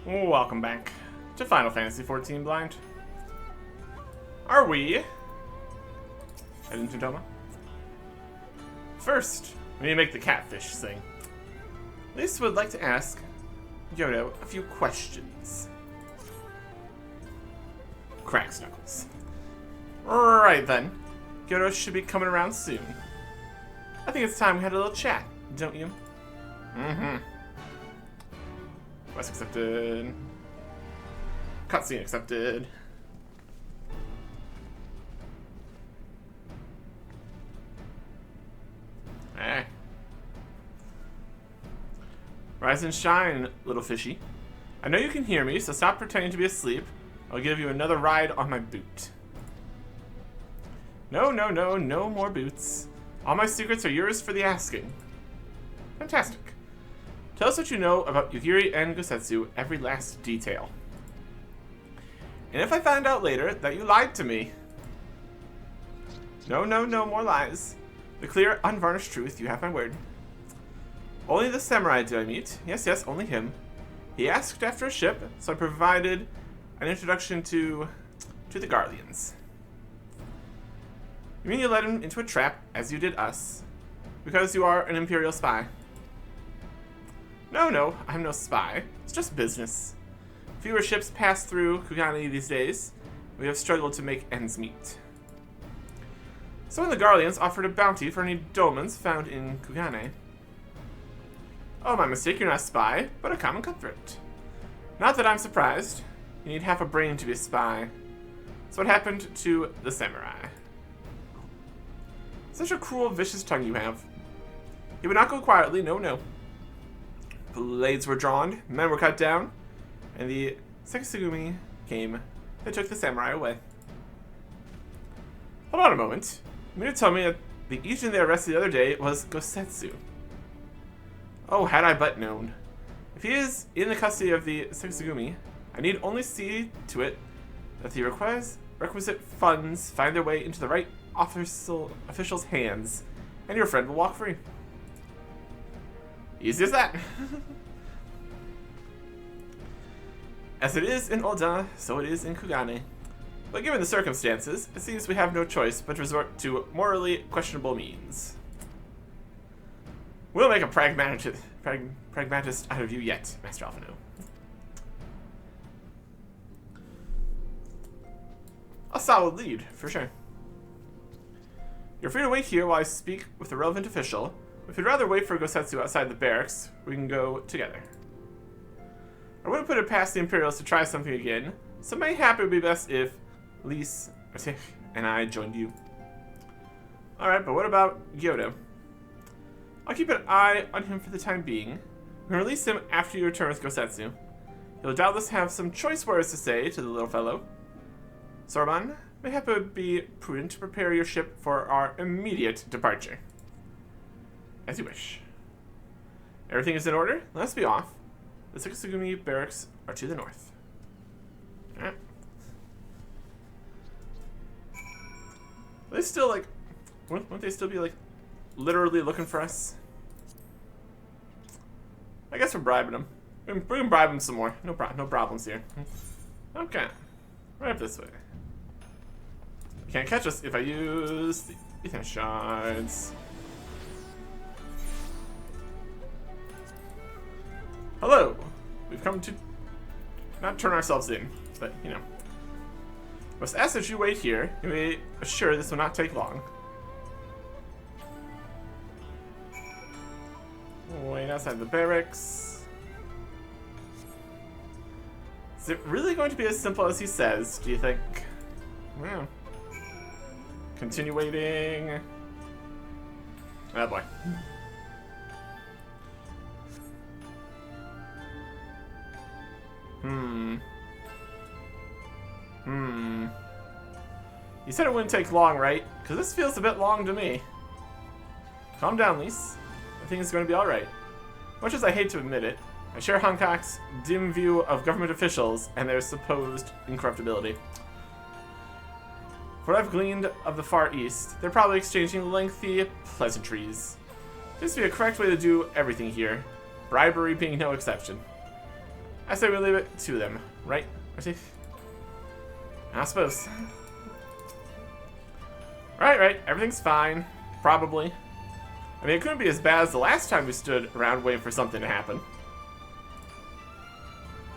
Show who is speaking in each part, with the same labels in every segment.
Speaker 1: Welcome back to Final Fantasy XIV Blind. Are we heading to Doma? First, we need to make the catfish sing. Lisa would like to ask Yodo a few questions. Cracks knuckles. Right then, Yodo should be coming around soon. I think it's time we had a little chat, don't you? Mm-hmm. Quest accepted. Cutscene accepted. Eh. Rise and shine, little fishy. I know you can hear me, so stop pretending to be asleep. I'll give you another ride on my boot. No more boots. All my secrets are yours for the asking. Fantastic. Tell us what you know about Yugiri and Gosetsu, every last detail. And if I find out later that you lied to me... No more lies. The clear, unvarnished truth, you have my word. Only the samurai did I meet. Yes, only him. He asked after a ship, so I provided an introduction to the Guardians. You mean you led him into a trap, as you did us, because you are an Imperial spy? No, I'm no spy. It's just business. Fewer ships pass through Kugane these days. We have struggled to make ends meet. So when the Guardians offered a bounty for any domans found in Kugane. Oh, my mistake, you're not a spy, but a common cutthroat. Not that I'm surprised. You need half a brain to be a spy. So what happened to the samurai? Such a cruel, vicious tongue you have. He would not go quietly, no. Blades were drawn, men were cut down, and the Sekisugumi came. They took the samurai away. Hold on a moment. You mean to tell me that the agent they arrested the other day was Gosetsu? Oh, had I but known. If he is in the custody of the Sekisugumi, I need only see to it that the requisite funds find their way into the right official's hands, and your friend will walk free. Easy as that. As it is in Oda, so it is in Kugane. But given the circumstances, it seems we have no choice but to resort to morally questionable means. We'll make a pragmatist out of you yet, Master Alphino. A solid lead, for sure. You're free to wait here while I speak with the relevant official. If you'd rather wait for Gosetsu outside the barracks, we can go together. I wouldn't put it past the Imperials to try something again, so mayhap it would be best if Lise, and I joined you. Alright, but what about Yodo? I'll keep an eye on him for the time being. We'll release him after you return with Gosetsu. He'll doubtless have some choice words to say to the little fellow. Sorban, mayhap it would be prudent to prepare your ship for our immediate departure. As you wish. Everything is in order? Let's be off. The Sekisugumi barracks are to the north. Alright. Are they still, like... Won't they still be, like, literally looking for us? I guess we're bribing them. We can bribe them some more. No problems here. Okay. Right up this way. You can't catch us if I use the ether shards. Hello! We've come to not turn ourselves in, but, you know. Must ask that you wait here. You may be assured this will not take long. Wait outside the barracks. Is it really going to be as simple as he says, do you think? Yeah. Continue waiting. Oh boy. You said it wouldn't take long, right? Because this feels a bit long to me. Calm down, Lise. I think it's going to be alright. Much as I hate to admit it, I share Hancock's dim view of government officials and their supposed incorruptibility. For what I've gleaned of the Far East, they're probably exchanging lengthy I say we leave it to them, right, Retief? I suppose. Right, everything's fine. Probably. I mean, it couldn't be as bad as the last time we stood around waiting for something to happen.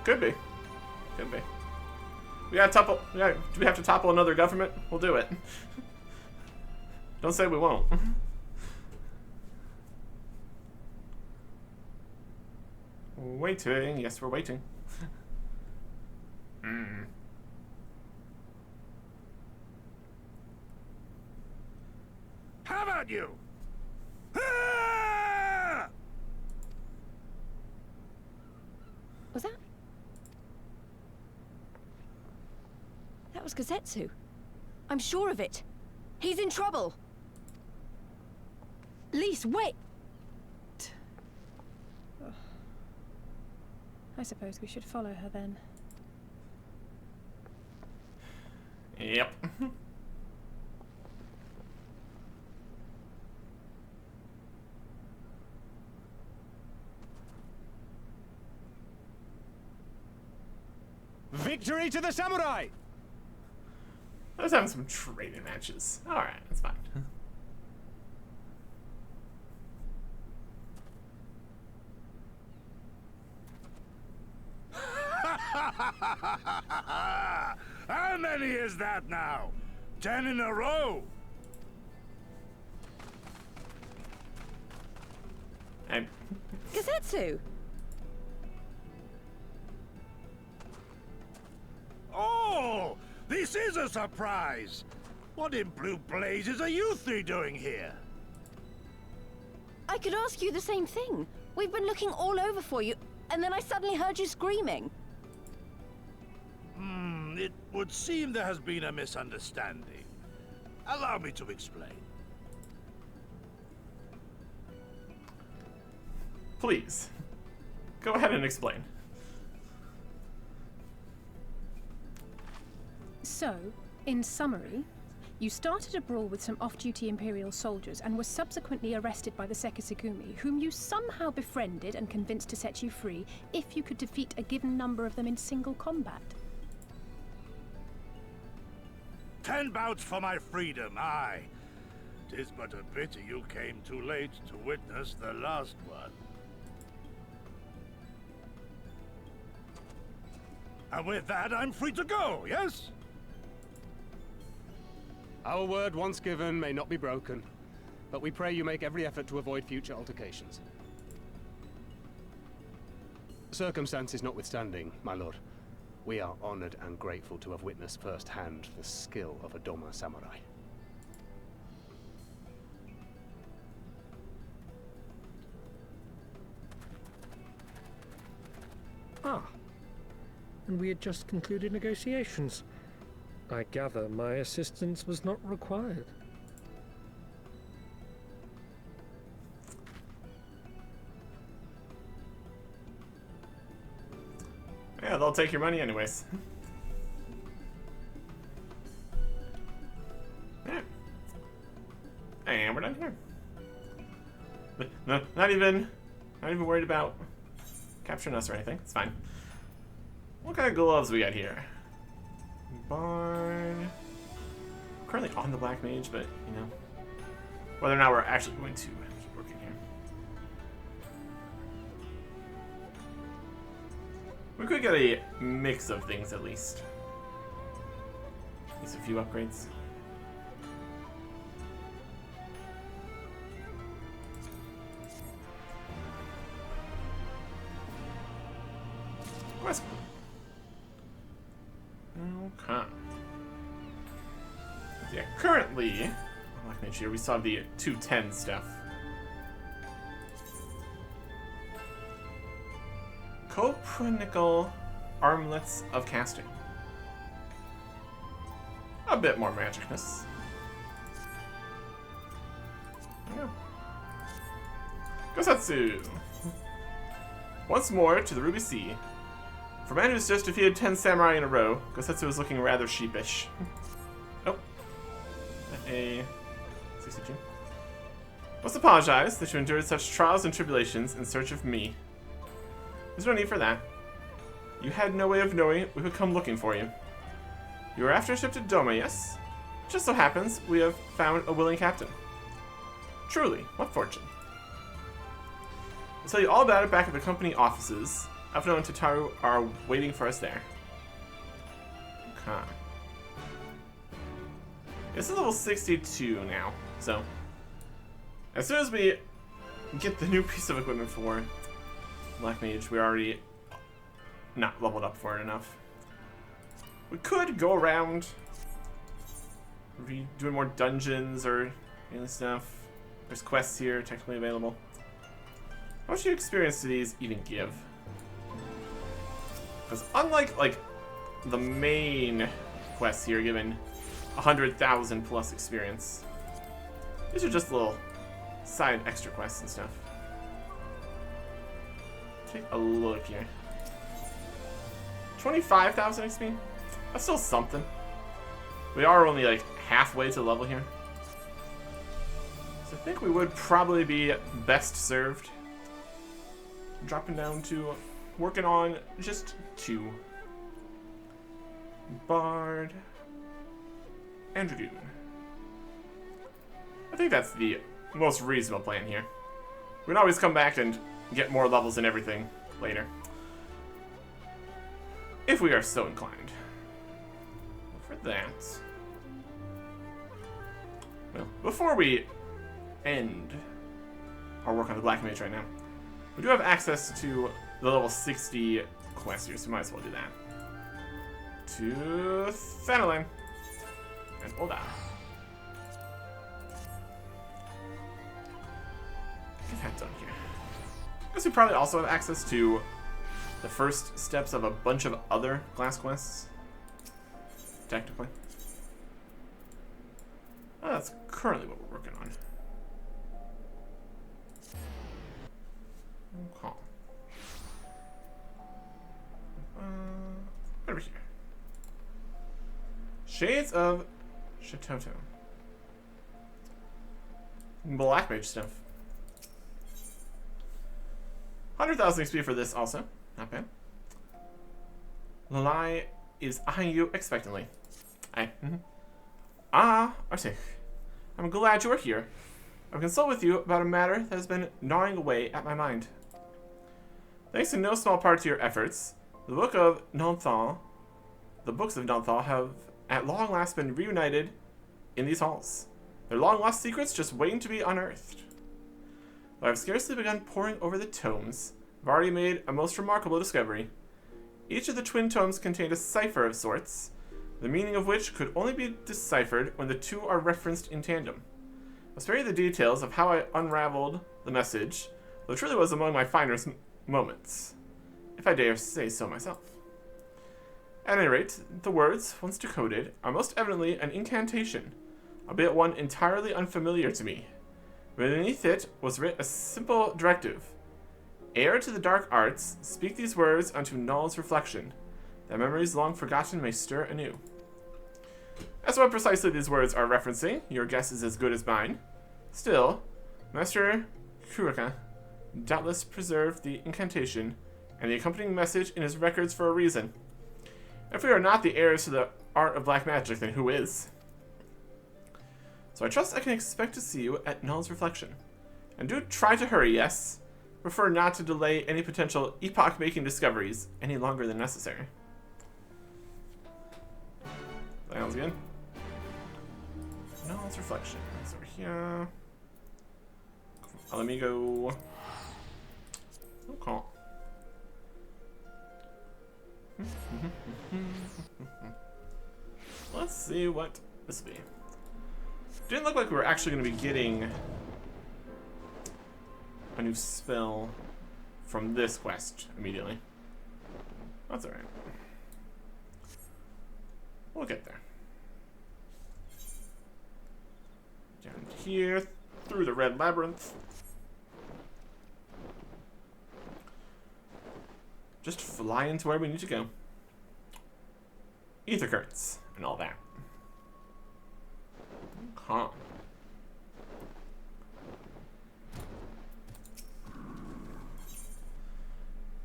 Speaker 1: Could be. Could be. We gotta topple. Do we have to topple another government? We'll do it. Don't say we won't. Waiting. Yes, we're waiting.
Speaker 2: How about you?
Speaker 3: Was that? That was Gazetsu. I'm sure of it. He's in trouble. Lise, wait!
Speaker 4: I suppose we should follow her then.
Speaker 1: Yep.
Speaker 2: Victory to the samurai!
Speaker 1: I was having some training matches. Alright, that's fine.
Speaker 2: How many is that now? 10 in a row?
Speaker 1: I'm...
Speaker 3: Gazetsu!
Speaker 2: Oh! This is a surprise! What in blue blazes are you three doing here?
Speaker 3: I could ask you the same thing. We've been looking all over for you, and then I suddenly heard you screaming.
Speaker 2: It would seem there has been a misunderstanding. Allow me to explain.
Speaker 1: Please. Go ahead and explain.
Speaker 4: So, in summary, you started a brawl with some off-duty Imperial soldiers and were subsequently arrested by the Sekisugumi, whom you somehow befriended and convinced to set you free if you could defeat a given number of them in single combat.
Speaker 2: 10 bouts for my freedom, aye. 'Tis but a pity you came too late to witness the last one. And with that, I'm free to go, yes?
Speaker 5: Our word once given may not be broken, but we pray you make every effort to avoid future altercations. Circumstances notwithstanding, my lord, we are honored and grateful to have witnessed firsthand the skill of a Doma samurai.
Speaker 6: Ah, and we had just concluded negotiations. I gather my assistance was not required.
Speaker 1: Yeah, they'll take your money anyways. Yeah. And we're done here. But no, not even worried about capturing us or anything. It's fine. What kind of gloves we got here? Barn. Currently on the Black Mage, but you know, whether or not we're actually going to keep working here. We could get a mix of things at least. At least a few upgrades. Quest. Okay. Yeah, currently, on Black Mage here, we saw the 210 stuff. Copra nickel armlets of casting. A bit more magicness. Yeah. Gosetsu. Once more to the Ruby Sea. For a man who's just defeated 10 samurai in a row, Gosetsu is looking rather sheepish. Oh. A 62. Must apologize that you endured such trials and tribulations in search of me. There's no need for that. You had no way of knowing we would come looking for you. You were after a ship to Doma, yes? Just so happens we have found a willing captain. Truly, what fortune. I'll tell you all about it back at the company offices. Alphino and Tataru are waiting for us there. Okay. This is level 62 now, so as soon as we get the new piece of equipment for Black Mage, we're already not leveled up for it enough. We could go around doing more dungeons or any stuff. There's quests here technically available. How much experience do these even give? Because unlike like the main quests here given 100,000 plus experience, these are just little side extra quests and stuff. Take a look here. 25,000 XP? That's still something. We are only like halfway to the level here. So I think we would probably be best served dropping down to working on just 2. Bard and Dragoon. I think that's the most reasonable plan here. We can always come back and get more levels and everything later, if we are so inclined. For that, well, before we end our work on the Black Mage right now, we do have access to the level 60 quest here, so we might as well do that. To Thanalan and Oda. Get that done here. I guess we probably also have access to the first steps of a bunch of other class quests. Technically. Oh, that's currently what we're working on. Okay. Over here. Shades of Shitoto. Black Mage stuff. 100,000 XP for this also. Not bad. Lalai is eyeing you expectantly. Artik. I'm glad you are here. I'll consult with you about a matter that has been gnawing away at my mind. Thanks in no small part to your efforts, the books of Nanthal have at long last been reunited in these halls. Their long lost secrets just waiting to be unearthed. Though I've scarcely begun poring over the tomes, I've already made a most remarkable discovery. Each of the twin tomes contained a cipher of sorts, the meaning of which could only be deciphered when the two are referenced in tandem. I'll spare you the details of how I unraveled the message, though it truly was among my finest moments, if I dare say so myself. At any rate, the words, once decoded, are most evidently an incantation, albeit one entirely unfamiliar to me. Beneath it was writ a simple directive. Heir to the dark arts, speak these words unto Null's reflection, that memories long forgotten may stir anew. As to what precisely these words are referencing, your guess is as good as mine. Still, Master Kurika doubtless preserved the incantation and the accompanying message in his records for a reason. If we are not the heirs to the art of black magic, then who is? So I trust I can expect to see you at Null's reflection. And do try to hurry, yes? Prefer not to delay any potential epoch-making discoveries any longer than necessary. Sounds good. Null's reflection. It's over here. Let me go. Okay. Let's see what this will be. Didn't look like we were actually going to be getting a new spell from this quest immediately. That's alright. We'll get there. Down here, through the red labyrinth. Just fly into where we need to go. Ether currents and all that. Okay.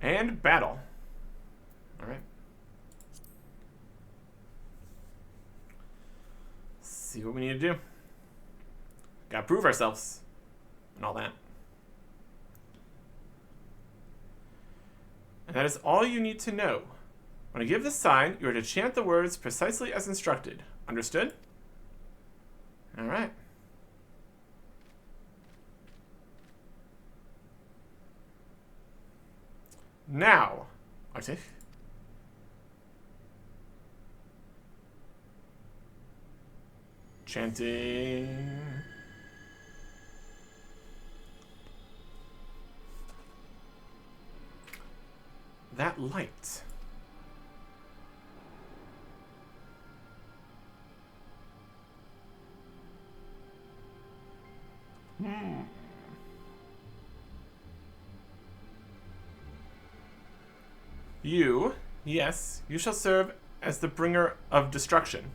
Speaker 1: And battle. Alright. see what we need to do. Gotta prove ourselves. And all that. And that is all you need to know. When I give this sign, you are to chant the words precisely as instructed. Understood? Alright. Now, Arctic. Chanting. That light. You, yes, you shall serve as the bringer of destruction.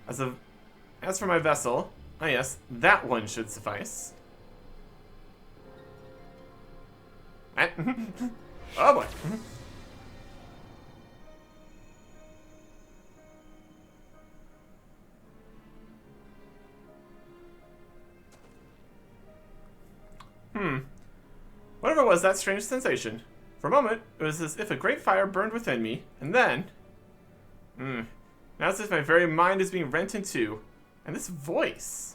Speaker 1: As for my vessel, yes, that one should suffice. Oh boy. Whatever was that strange sensation? For a moment, it was as if a great fire burned within me, and then... now it's as if my very mind is being rent in two. And this voice...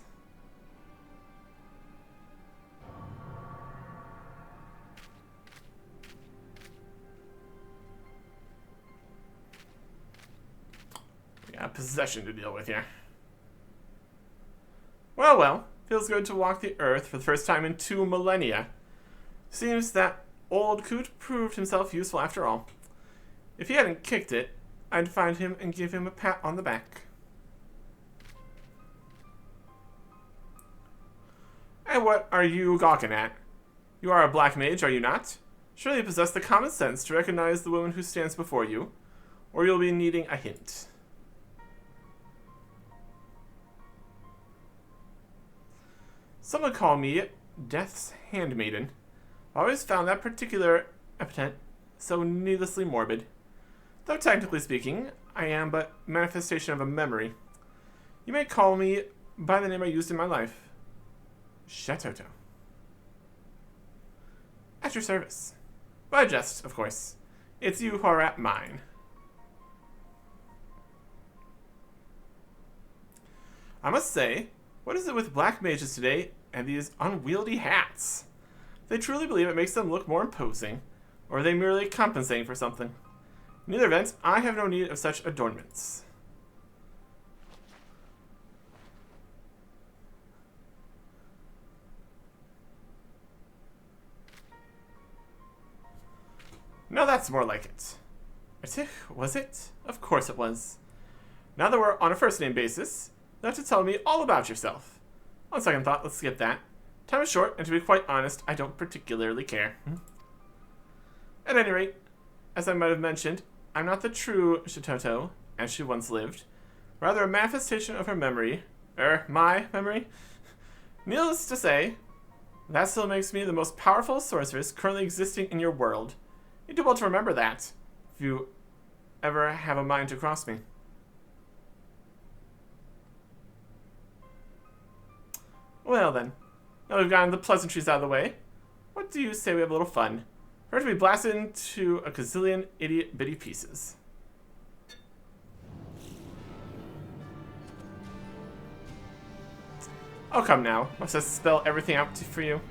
Speaker 1: We got possession to deal with here. Well, well. Feels good to walk the earth for the first time in 2 millennia. Seems that old Coot proved himself useful after all. If he hadn't kicked it, I'd find him and give him a pat on the back. And what are you gawking at? You are a black mage, are you not? Surely you possess the common sense to recognize the woman who stands before you, or you'll be needing a hint. Someone call me Death's Handmaiden. I've always found that particular epithet so needlessly morbid. Though technically speaking, I am but manifestation of a memory. You may call me by the name I used in my life. Shatoto. At your service. By jest, of course. It's you who are at mine. I must say, what is it with black mages today and these unwieldy hats? They truly believe it makes them look more imposing, or are they merely compensating for something? In either event, I have no need of such adornments. Now that's more like it. Artich, was it? Of course it was. Now that we're on a first name basis, you have to tell me all about yourself. On second thought, let's skip that. Time is short, and to be quite honest, I don't particularly care. At any rate, as I might have mentioned, I'm not the true Shitoto, as she once lived. Rather a manifestation of her memory. My memory? Needless to say, that still makes me the most powerful sorceress currently existing in your world. You do well to remember that, if you ever have a mind to cross me. Well then, now we've gotten the pleasantries out of the way, what do you say we have a little fun? Or to be blasted into a gazillion itty-bitty pieces. Oh, come now. Must I spell everything out for you?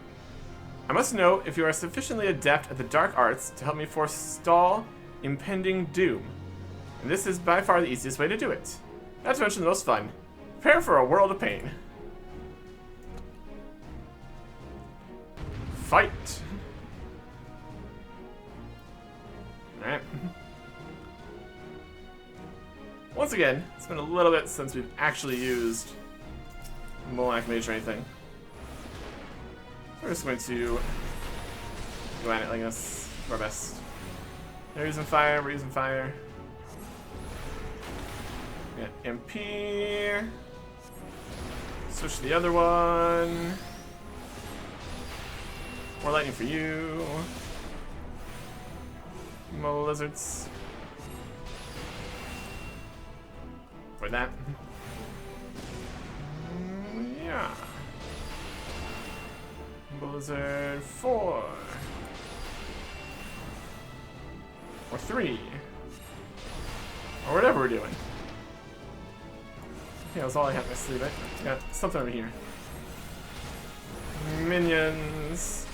Speaker 1: I must know if you are sufficiently adept at the dark arts to help me forestall impending doom. And this is by far the easiest way to do it. Not to mention the most fun. Prepare for a world of pain. Fight! Alright. Once again, it's been a little bit since we've actually used Black Mage or anything. We're just going to go at it like this. Do our best. They're using fire, we're using fire. We got MP. Switch to the other one. More lightning for you. More lizards. For that. Blizzard 4. Or 3. Or whatever we're doing. Yeah, that's all I have in my sleeve. I got something over here. Minions.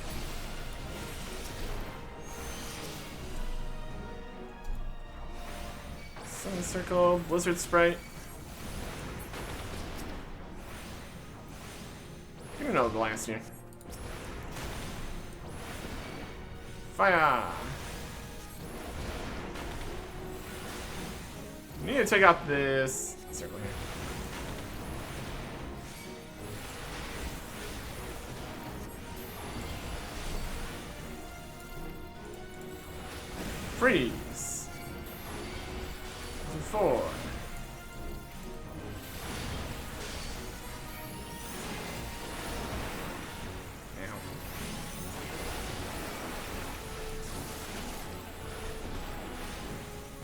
Speaker 1: Semicircle, Blizzard Sprite. You know the last year. Fire! We need to take out this circle here. Freeze! 4.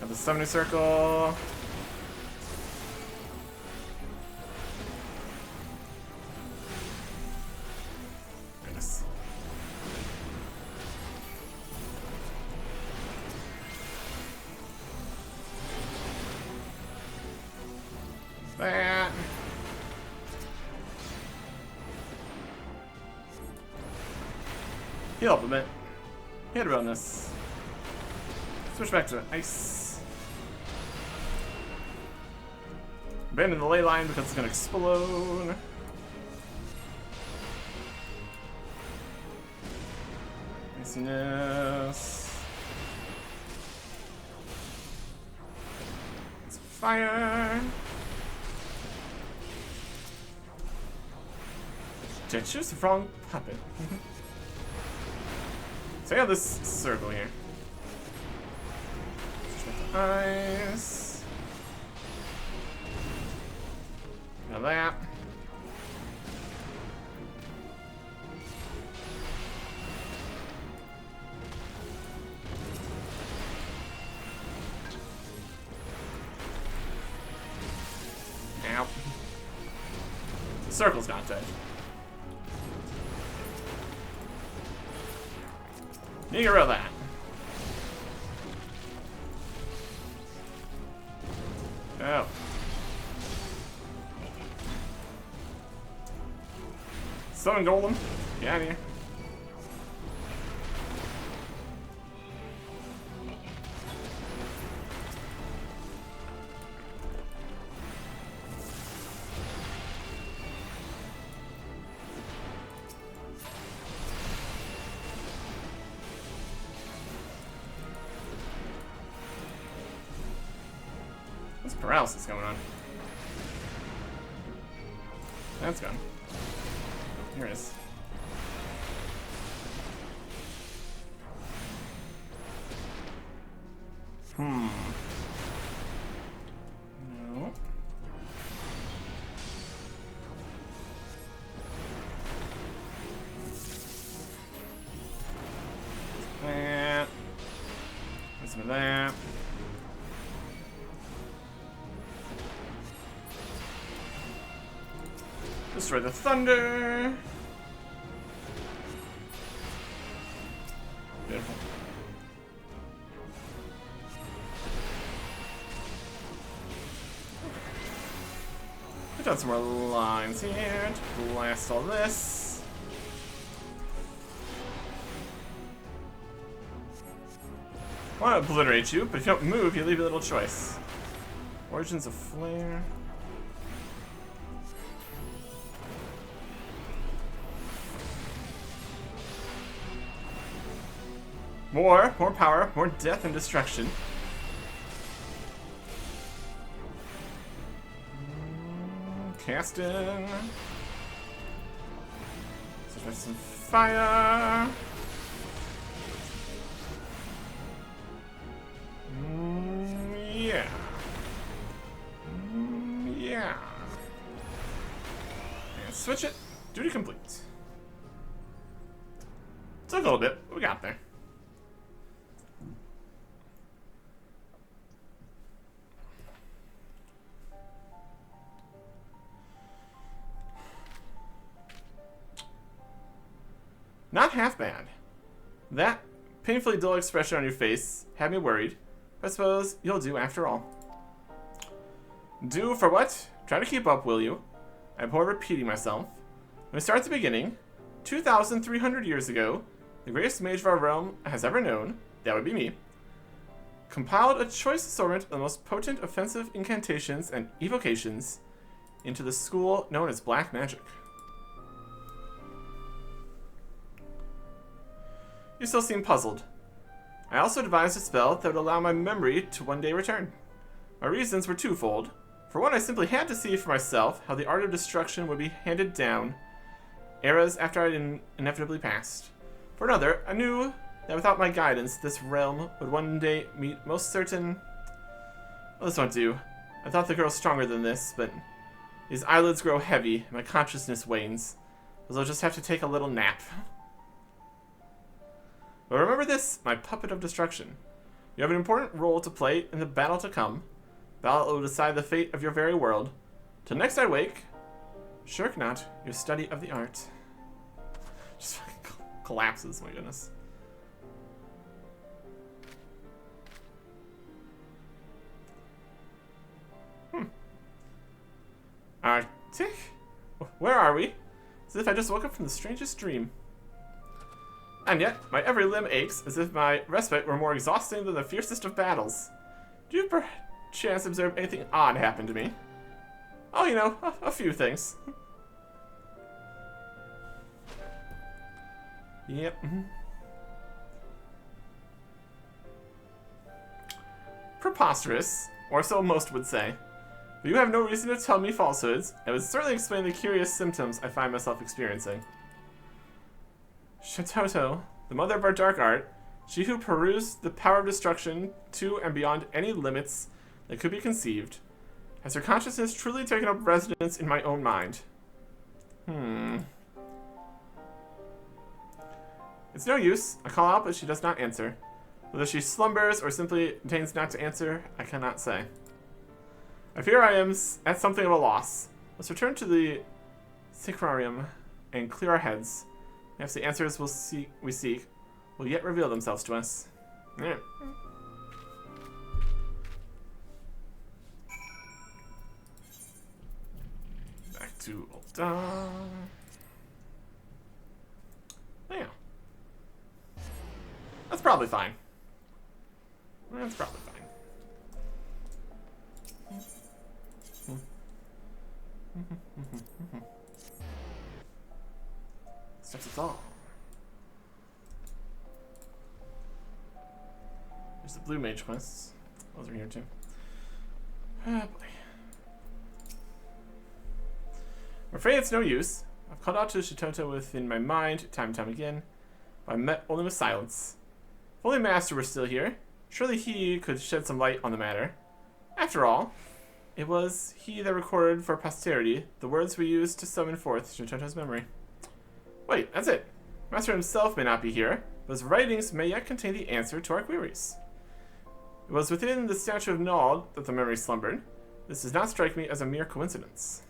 Speaker 1: Got the summoning circle. Goodness. That. Heal up a bit. Hit around this. Switch back to ice. Abandon the ley line because it's gonna explode. Iciness. It's fire. Did I choose the wrong puppet? So I have this circle here. Ice. Now that. Ow. The circle's not dead. You get rid of that. Oh. Summon Golem. Get out of here. What's paralysis going on? That's gone. Here it is. No. That. Listen to that. Destroy the thunder. Beautiful. Put down some more lines here to blast all this. I want to obliterate you, but if you don't move, you leave a little choice. Origins of Flare. More power, more death and destruction. Casting. Switch with some fire. Yeah. Yeah. And switch it. Duty complete. Took a little bit, but we got there. Not half bad. That painfully dull expression on your face had me worried. I suppose you'll do after all. Do for what? Try to keep up, will you? I abhor repeating myself. Let me start at the beginning. 2,300 years ago, the greatest mage of our realm has ever known, that would be me, compiled a choice assortment of the most potent offensive incantations and evocations into the school known as Black Magic. You still seem puzzled. I also devised a spell that would allow my memory to one day return. My reasons were twofold. For one, I simply had to see for myself how the art of destruction would be handed down eras after I had inevitably passed. For another, I knew that without my guidance, this realm would one day meet most certain... Well, this won't do. I thought the girl's stronger than this, but these eyelids grow heavy and my consciousness wanes. As I'll just have to take a little nap. But remember this, my puppet of destruction. You have an important role to play in the battle to come. Battle that will decide the fate of your very world. Till next I wake, shirk not your study of the art. Just fucking collapses, my goodness. Arctic? Where are we? As if I just woke up from the strangest dream. And yet, my every limb aches, as if my respite were more exhausting than the fiercest of battles. Do you perchance observe anything odd happen to me? Oh, you know, a few things. Yep. Preposterous, or so most would say. But you have no reason to tell me falsehoods. I would certainly explain the curious symptoms I find myself experiencing. Shatoto, the mother of our dark art, she who perused the power of destruction to and beyond any limits that could be conceived, has her consciousness truly taken up residence in my own mind? It's no use. I call out, but she does not answer. Whether she slumbers or simply deigns not to answer, I cannot say. I fear I am at something of a loss. Let's return to the sacrarium and clear our heads. Perhaps the answers we seek will yet reveal themselves to us. Yeah. Back to Ul'dah. Yeah. That's probably fine. That's probably fine. That's it all. There's the blue mage quests. Those are here too. Ah, boy. I'm afraid it's no use. I've called out to Shitoto within my mind, time and time again, but I'm met only with silence. If only Master were still here, surely he could shed some light on the matter. After all, it was he that recorded for posterity the words we used to summon forth Shitoto's memory. Wait, that's it. Master himself may not be here, but his writings may yet contain the answer to our queries. It was within the statue of Nald that the memory slumbered. This does not strike me as a mere coincidence.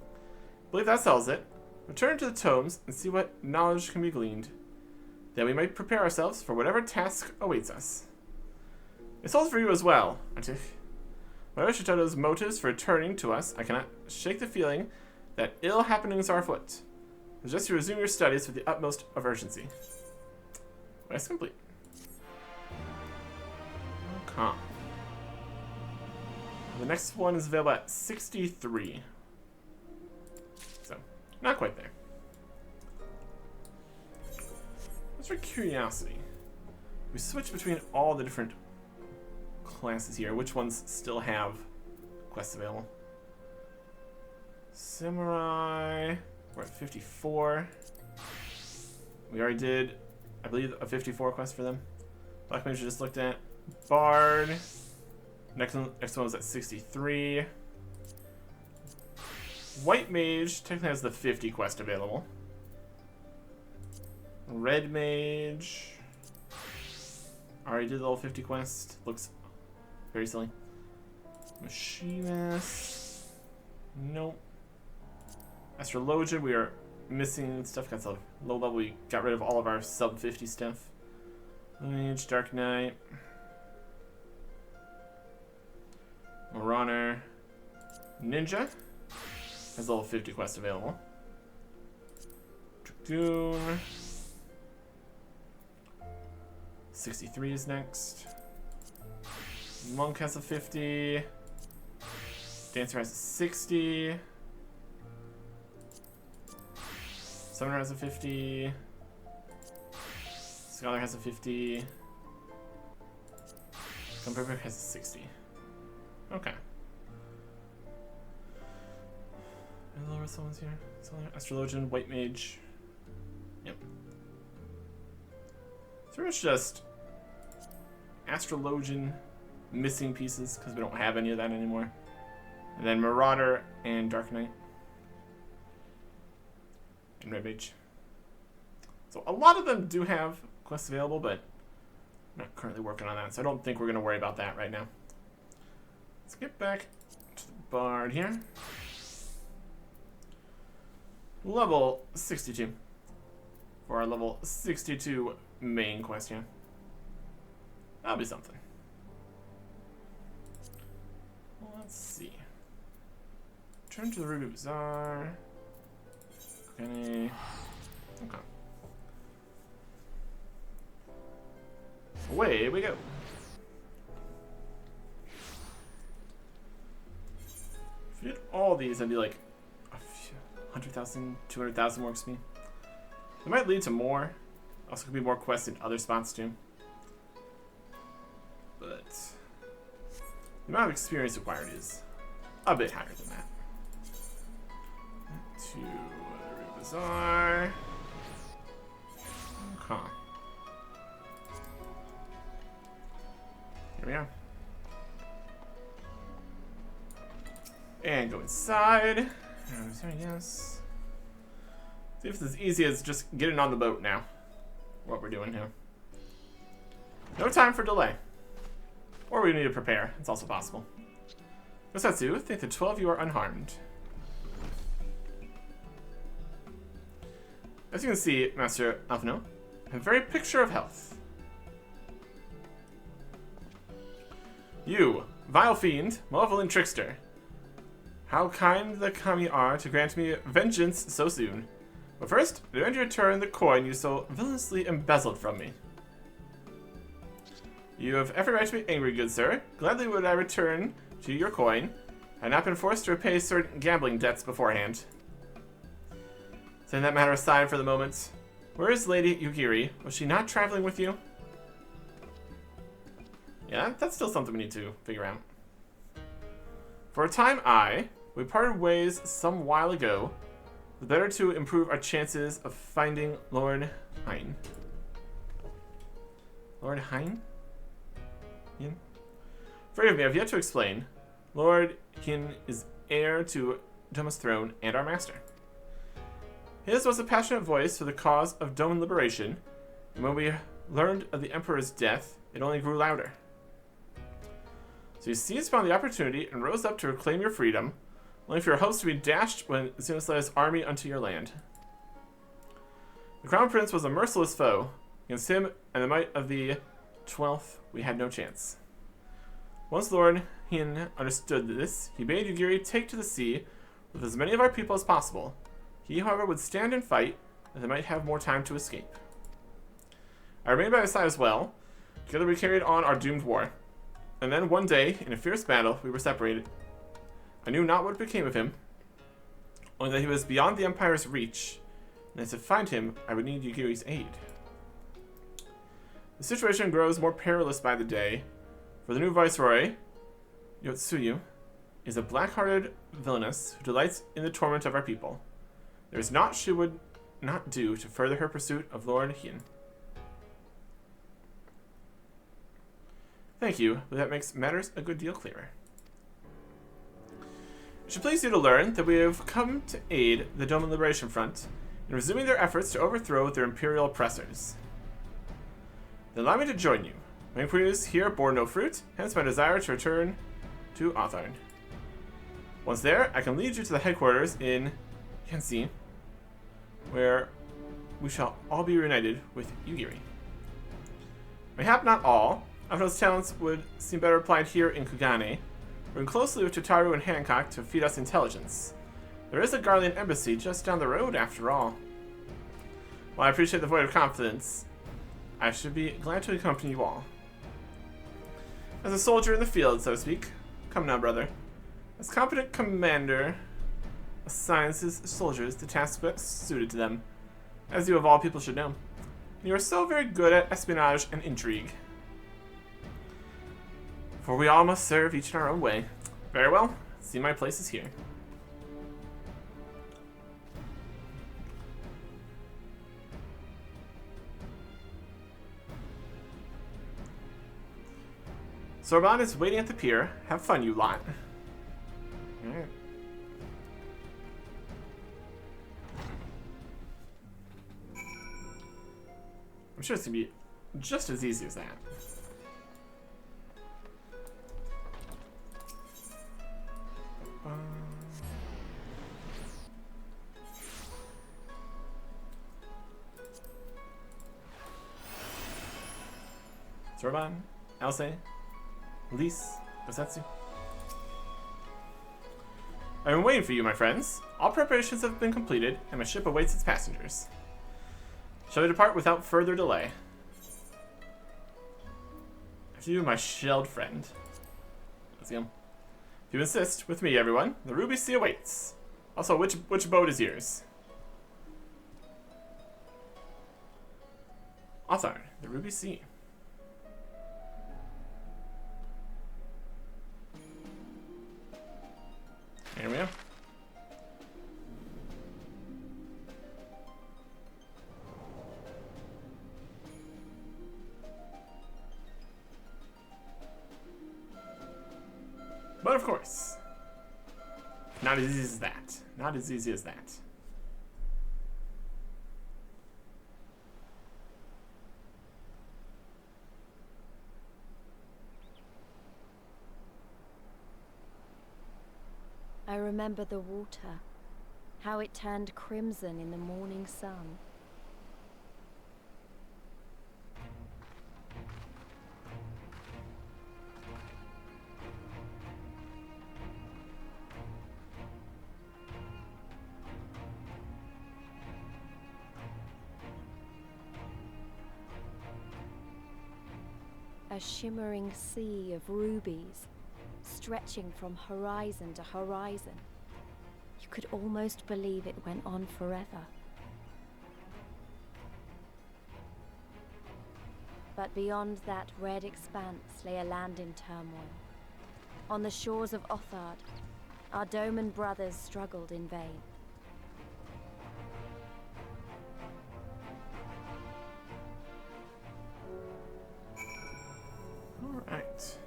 Speaker 1: I believe that settles it. Return to the tomes and see what knowledge can be gleaned. Then we might prepare ourselves for whatever task awaits us. It holds for you as well, Arctic. Whatever Shitoto's motives for returning to us, I cannot shake the feeling that ill happenings are afoot. Suggest you resume your studies with the utmost of urgency. Quest complete. Okay. The next one is available at 63. So, not quite there. Just for curiosity, we switch between all the different classes here. Which ones still have quests available? Samurai. We're at 54. We already did, I believe, a 54 quest for them. Black Mage we just looked at. Bard. Next one was at 63. White Mage technically has the 50 quest available. Red Mage. Already did the whole 50 quest. Looks very silly. Machinist. Nope. Astrologia, we are missing stuff. Got some low level. We got rid of all of our sub 50 stuff. Lineage, Dark Knight, Marauder, Ninja has level 50 quest available. Dragoon. 63 is next. Monk has a 50. Dancer has a 60. Summoner has a 50. Scholar has a 50. Comparer has a 60. Okay. And lower someone's here. Astrologian, White Mage. Yep. It's pretty much just Astrologian missing pieces because we don't have any of that anymore. And then Marauder and Dark Knight. And Red Mage. So a lot of them do have quests available, but I'm not currently working on that, so I don't think we're going to worry about that right now. Let's get back to the Bard here. Level 62. For our level 62 main quest here. That'll be something. Well, let's see. Turn to the Ruby Bazaar. Okay. Away we go. If we did all these, that'd be like 100,000, 200,000 more XP. It might lead to more. Also, could be more quests in other spots too. But the amount of experience required is a bit higher than that. To the Bazaar. Okay. Here we are. And go inside. Yes. See if it's as easy as just getting on the boat now. What we're doing here. No time for delay. Or we need to prepare. It's also possible. Gosatsu, think the 12 of you are unharmed. As you can see, Master Alphino, a very picture of health. You, vile fiend, malevolent trickster. How kind the kami are to grant me vengeance so soon. But first, demand you return the coin you so villainously embezzled from me. You have every right to be angry, good sir. Gladly would I return to you your coin. I have not been forced to repay certain gambling debts beforehand. Setting that matter aside for the moment, where is Lady Yugiri? Was she not traveling with you? Yeah, that's still something we need to figure out. For a time, we parted ways some while ago. The better to improve our chances of finding Lord Hein. Lord Hein? Yin? Forgive me, I've yet to explain. Lord Hin is heir to Doma's throne and our master. His was a passionate voice for the cause of Doman liberation, and when we learned of the Emperor's death, it only grew louder. So you seized upon the opportunity and rose up to reclaim your freedom, only for your hopes to be dashed when Zeus led his army unto your land. The Crown Prince was a merciless foe. Against him and the might of the 12th, we had no chance. Once Lord Hin understood this, he bade Yugiri take to the sea with as many of our people as possible. He, however, would stand and fight, that they might have more time to escape. I remained by his side as well. Together we carried on our doomed war. And then one day, in a fierce battle, we were separated. I knew not what became of him, only that he was beyond the Empire's reach, and as to find him, I would need Yugiri's aid. The situation grows more perilous by the day, for the new viceroy, Yotsuyu, is a black-hearted villainess who delights in the torment of our people. There is naught she would not do to further her pursuit of Lord Hin. Thank you, but that makes matters a good deal clearer. It should please you to learn that we have come to aid the Doman Liberation Front in resuming their efforts to overthrow their imperial oppressors. Then allow me to join you. My inquiries here bore no fruit, hence my desire to return to Otharn. Once there, I can lead you to the headquarters in Yanxi. where we shall all be reunited with Yugiri. Mayhap not all. Avno's talents would seem better applied here in Kugane, working closely with Totaru and Hancock to feed us intelligence. There is a Garlean embassy just down the road, after all. While I appreciate the vote of confidence, I should be glad to accompany you all. As a soldier in the field, so to speak. Come now, brother. As competent commander assigns his soldiers to tasks best suited to them, as you of all people should know. You are so very good at espionage and intrigue. For we all must serve each in our own way. Very well. See, my place is here. Sorban is waiting at the pier. Have fun, you lot. Alright. I'm sure it's gonna be just as easy as that. Sorban, Alce, Lise, Gosetsu. I've been waiting for you, my friends. All preparations have been completed, and my ship awaits its passengers. Shall we depart without further delay? After you, my shelled friend. Let's go. If you insist, with me, everyone. The Ruby Sea awaits. Also, which boat is yours? Othar, the Ruby Sea. Here we go. But of course, not as easy as that. Not as easy as that.
Speaker 3: I remember the water, how it turned crimson in the morning sun. A shimmering sea of rubies, stretching from horizon to horizon. You could almost believe it went on forever. But beyond that red expanse lay a land in turmoil. On the shores of Othard, our Doman brothers struggled in vain.
Speaker 1: Alright.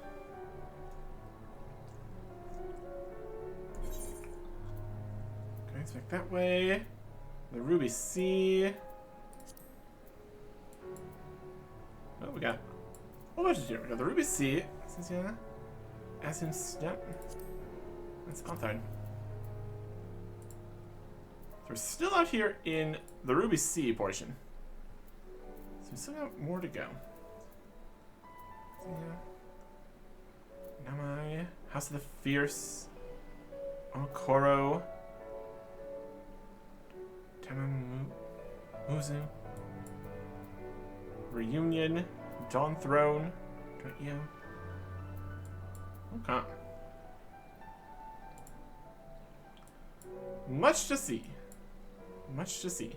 Speaker 1: Okay, let's make that way. The Ruby Sea. Oh, we got a whole bunch of here. We got the Ruby Sea. Cynthia. Essence. Yep. That's Othard. So we're still out here in the Ruby Sea portion. So we still got more to go. Namai, House of the Fierce, Okoro, Tamamuzu, Reunion, Dawn Throne, Io. Okay. Much to see. Much to see.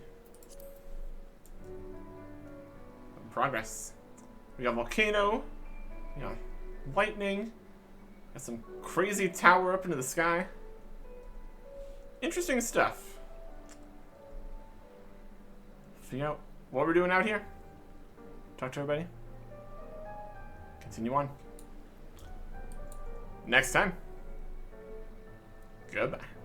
Speaker 1: Progress. We got Volcano. We got lightning. Got some crazy tower up into the sky. Interesting stuff. Figure out what we're doing out here. Talk to everybody. Continue on. Next time. Goodbye.